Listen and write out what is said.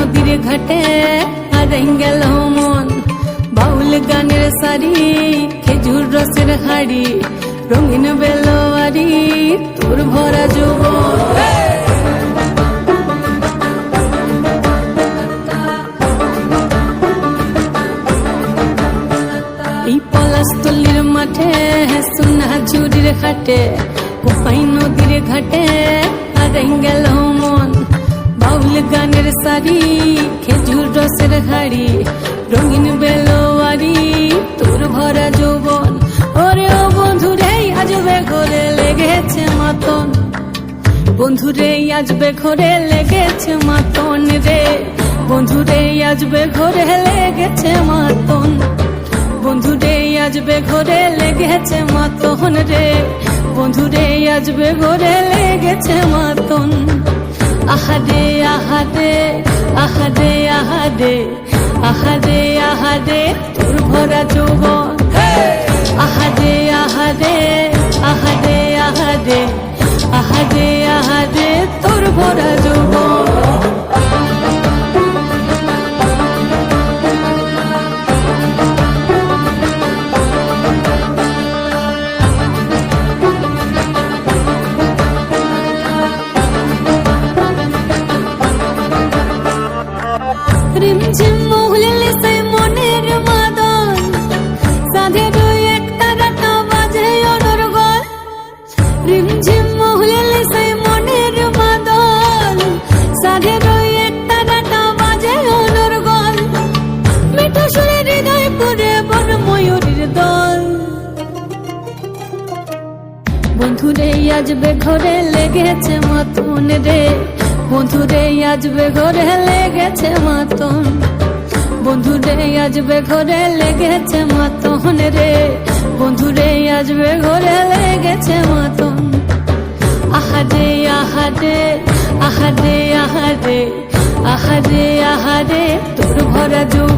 নদীর ঘাটে হারাই গেল মন। বাউল গানের সারি, খেজুর রসের হাড়ি, রঙিন বেলোয়ারি, তোর ভরা যৌবন। এই পলাশতলির মাঠে, সোনা ঝুরির ঘাটে, কোপাই নদীর ঘাটে হারাই গেল মন। বাউল গানের সারি, খেজুর রসের হাড়ি, রঙিন বেলোয়ারি, তোর ভরা যৌবন। ওরে ও বন্ধুরে আজবে ঘরে লেগেছে মাতন, বন্ধুরে আজবে ঘরে লেগেছে মাতন রে, বন্ধুরে আজবে ঘরে লেগেছে মাতন, বন্ধুরে আজবে ঘরে লেগেছে মাতন রে, বন্ধুরে আজবে ঘরে লেগেছে মাতন। আহারে আহারে আহারে আহারে আহারে আহারে তোর ভরা যৌবন। আহারে আহারে আহারে আহারে আহারে আহারে তোর ভরা যৌবন। রিমঝিম মহুলে সে মনের মাদন, সাধের এক তারাটা বাজে অনর্গল। রিমঝিম মহুলে সে মনের মাদন, সাধের এক তারাটা বাজে অনর্গল। মিঠু সুরে হৃদয় পুরে বন ময়ূরীর দল। বন্ধুরে আজবে ঘরে লেগেছে মাতন রে, বন্ধুরে আজবে ঘরে লেগেছে মাতন, বন্ধুরে আজবে ঘরে লেগেছে মাতন রে, বন্ধুরে আজবে ঘরে লেগেছে মাতন। আহারে আহারে আহারে আহারে আহারে আহারে তোর ভরা যৌবন।